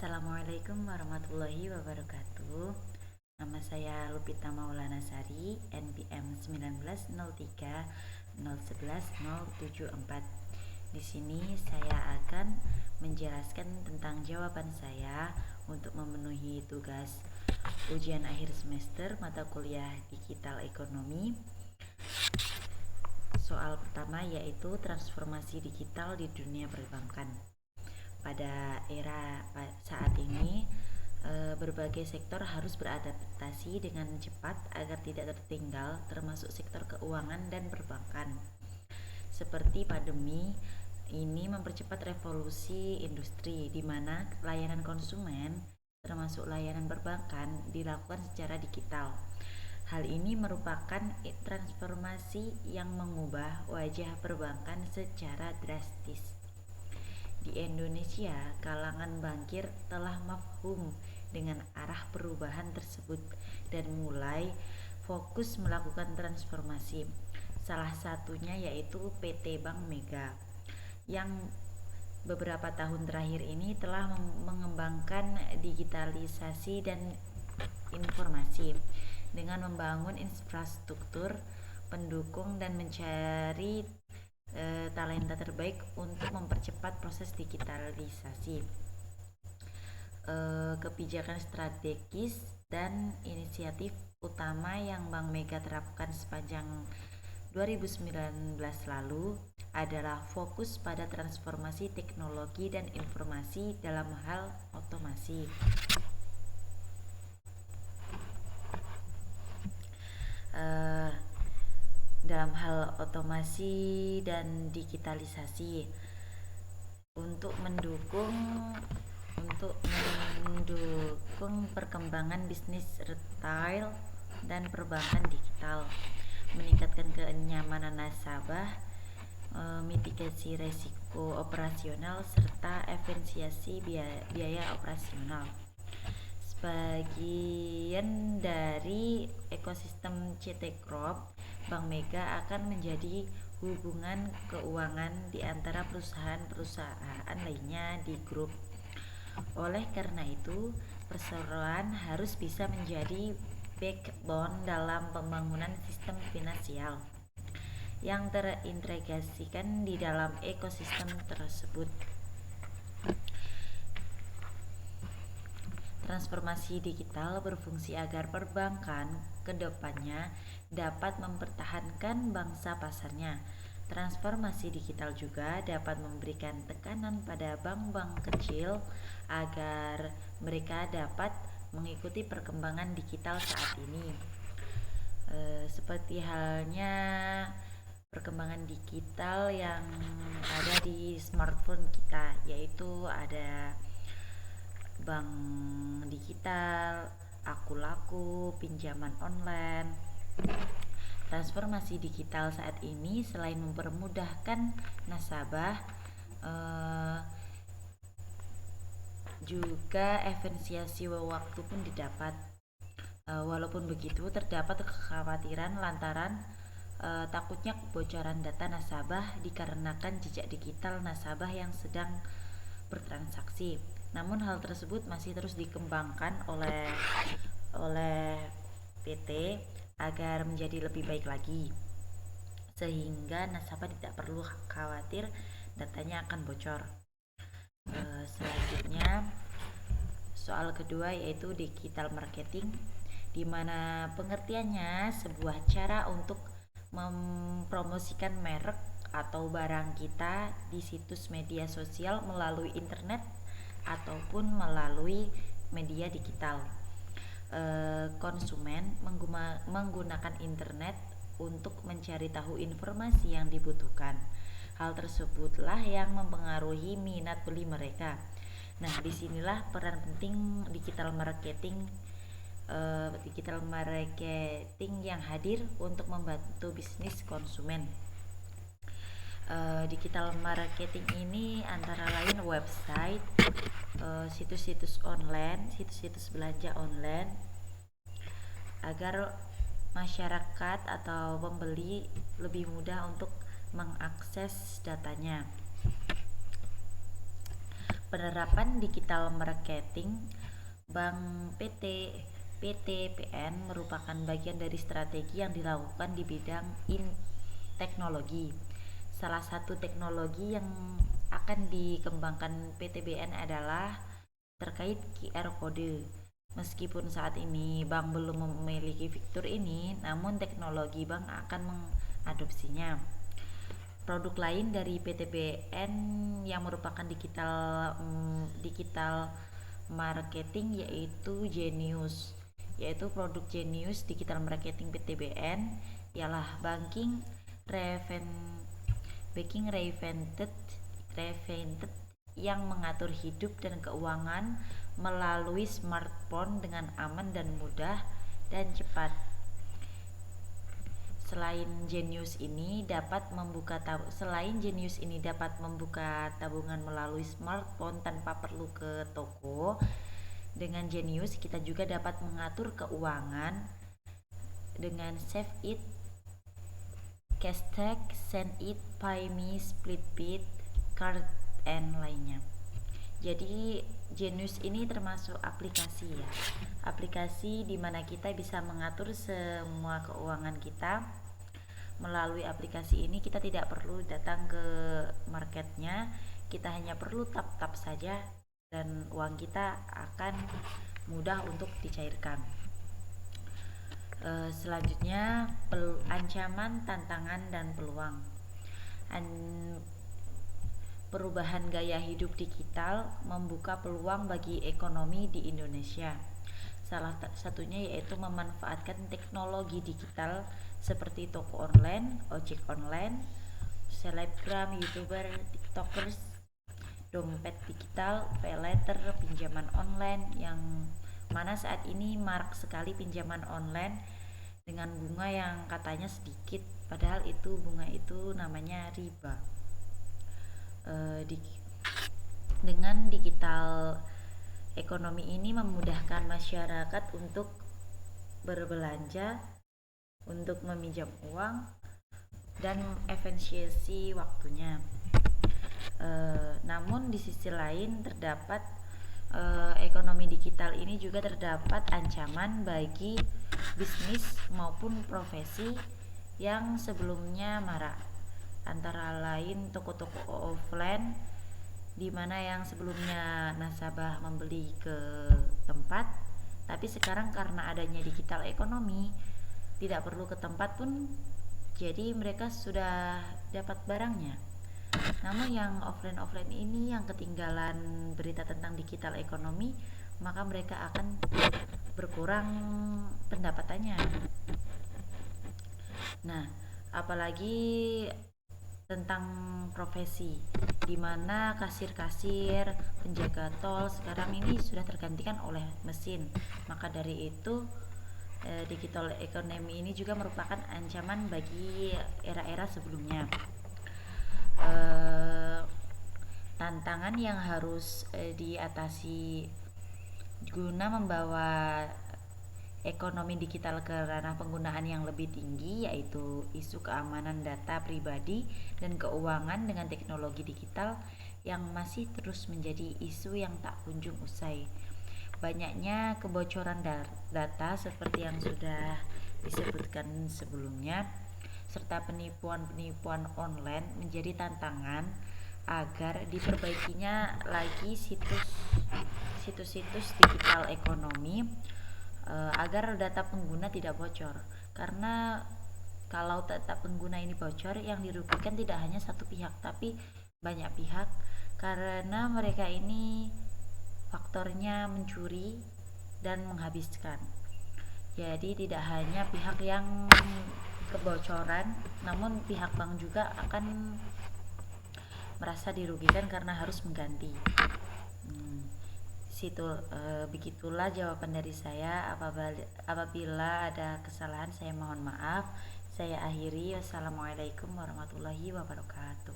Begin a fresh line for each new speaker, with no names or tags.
Assalamualaikum warahmatullahi wabarakatuh. Nama saya Lupita Maulana Sari, NPM 1903011074. Di sini saya akan menjelaskan tentang jawaban saya untuk memenuhi tugas ujian akhir semester mata kuliah Digital Ekonomi. Soal pertama yaitu transformasi digital di dunia perbankan. Pada era saat ini, berbagai sektor harus beradaptasi dengan cepat agar tidak tertinggal, termasuk sektor keuangan dan perbankan. Seperti pandemi ini mempercepat revolusi industri, di mana layanan konsumen, termasuk layanan perbankan, dilakukan secara digital. Hal ini merupakan transformasi yang mengubah wajah perbankan secara drastis. Di Indonesia, kalangan bankir telah mafhum dengan arah perubahan tersebut dan mulai fokus melakukan transformasi. Salah satunya yaitu PT Bank Mega yang beberapa tahun terakhir ini telah mengembangkan digitalisasi dan informasi dengan membangun infrastruktur pendukung dan mencari talenta terbaik untuk mempercepat proses digitalisasi. Kebijakan strategis dan inisiatif utama yang Bank Mega terapkan sepanjang 2019 lalu adalah fokus pada transformasi teknologi dan informasi dalam hal otomasi. Dalam hal otomasi dan digitalisasi untuk mendukung perkembangan bisnis retail dan perbankan digital, meningkatkan kenyamanan nasabah, mitigasi resiko operasional serta efisiensi biaya operasional. Sebagian dari ekosistem CT Corp, Bank Mega akan menjadi hubungan keuangan di antara perusahaan-perusahaan lainnya di grup. Oleh karena itu, perseroan harus bisa menjadi backbone dalam pembangunan sistem finansial yang terintegrasikan di dalam ekosistem tersebut. Transformasi digital berfungsi agar perbankan kedepannya dapat mempertahankan bangsa pasarnya. Transformasi digital juga dapat memberikan tekanan pada bank-bank kecil agar mereka dapat mengikuti perkembangan digital saat ini. Seperti halnya perkembangan digital yang ada di smartphone kita, yaitu ada bank digital, aku-laku, pinjaman online. Transformasi digital saat ini selain mempermudahkan nasabah, juga efisiensi waktu pun didapat. Walaupun begitu, terdapat kekhawatiran lantaran takutnya kebocoran data nasabah dikarenakan jejak digital nasabah yang sedang bertransaksi. Namun hal tersebut masih terus dikembangkan oleh PT agar menjadi lebih baik lagi, sehingga nasabah tidak perlu khawatir datanya akan bocor. Selanjutnya, soal kedua yaitu digital marketing, di mana pengertiannya sebuah cara untuk mempromosikan merek atau barang kita di situs media sosial melalui internet ataupun melalui media digital. Konsumen menggunakan internet untuk mencari tahu informasi yang dibutuhkan. Hal tersebutlah yang mempengaruhi minat beli mereka. Nah, disinilah peran penting digital marketing yang hadir untuk membantu bisnis konsumen. Digital marketing ini antara lain website, situs-situs online, situs-situs belanja online, agar masyarakat atau pembeli lebih mudah untuk mengakses datanya. Penerapan digital marketing Bank PTPN merupakan bagian dari strategi yang dilakukan di bidang teknologi. Salah satu teknologi yang akan dikembangkan PTBN adalah terkait QR Code. Meskipun saat ini bank belum memiliki fitur ini, namun teknologi bank akan mengadopsinya. Produk lain dari PTBN yang merupakan digital marketing yaitu Genius, yaitu produk Genius digital marketing PTBN ialah banking reinvented yang mengatur hidup dan keuangan melalui smartphone dengan aman dan mudah dan cepat. Selain Genius ini dapat membuka tabungan melalui smartphone tanpa perlu ke toko. Dengan Genius kita juga dapat mengatur keuangan dengan Save It, Cashback, Send It, Pay Me, Splitbit, Card, and lainnya. Jadi Genius ini termasuk aplikasi ya, aplikasi di mana kita bisa mengatur semua keuangan kita. Melalui aplikasi ini kita tidak perlu datang ke marketnya, kita hanya perlu tap saja dan uang kita akan mudah untuk dicairkan. Selanjutnya ancaman, tantangan, dan peluang. Perubahan gaya hidup digital membuka peluang bagi ekonomi di Indonesia. Salah satunya yaitu memanfaatkan teknologi digital seperti toko online, ojek online, selebgram, youtuber, tiktokers, dompet digital, paylater, pinjaman online, yang mana saat ini marak sekali pinjaman online dengan bunga yang katanya sedikit, padahal itu bunga itu namanya riba. Dengan digital ekonomi ini memudahkan masyarakat untuk berbelanja, untuk meminjam uang, dan efisiensi waktunya. Namun di sisi lain terdapat ekonomi digital ini juga terdapat ancaman bagi bisnis maupun profesi yang sebelumnya marak, antara lain toko-toko offline di mana yang sebelumnya nasabah membeli ke tempat, tapi sekarang karena adanya digital ekonomi tidak perlu ke tempat pun, jadi mereka sudah dapat barangnya. Namun yang offline ini yang ketinggalan berita tentang digital ekonomi, maka mereka akan berkurang pendapatannya. Nah, apalagi tentang profesi, di mana kasir-kasir, penjaga tol sekarang ini sudah tergantikan oleh mesin. Maka dari itu digital ekonomi ini juga merupakan ancaman bagi era-era sebelumnya. Tantangan yang harus diatasi guna membawa ekonomi digital ke ranah penggunaan yang lebih tinggi, yaitu isu keamanan data pribadi dan keuangan dengan teknologi digital yang masih terus menjadi isu yang tak kunjung usai. Banyaknya kebocoran data seperti yang sudah disebutkan sebelumnya, serta penipuan online menjadi tantangan agar diperbaikinya lagi situs-situs digital ekonomi agar data pengguna tidak bocor. Karena kalau data pengguna ini bocor, yang dirugikan tidak hanya satu pihak tapi banyak pihak, karena mereka ini faktornya mencuri dan menghabiskan. Jadi tidak hanya pihak yang kebocoran, namun pihak bank juga akan merasa dirugikan karena harus mengganti. Begitulah jawaban dari saya. Apabila ada kesalahan saya mohon maaf. Saya akhiri. Wassalamualaikum warahmatullahi wabarakatuh.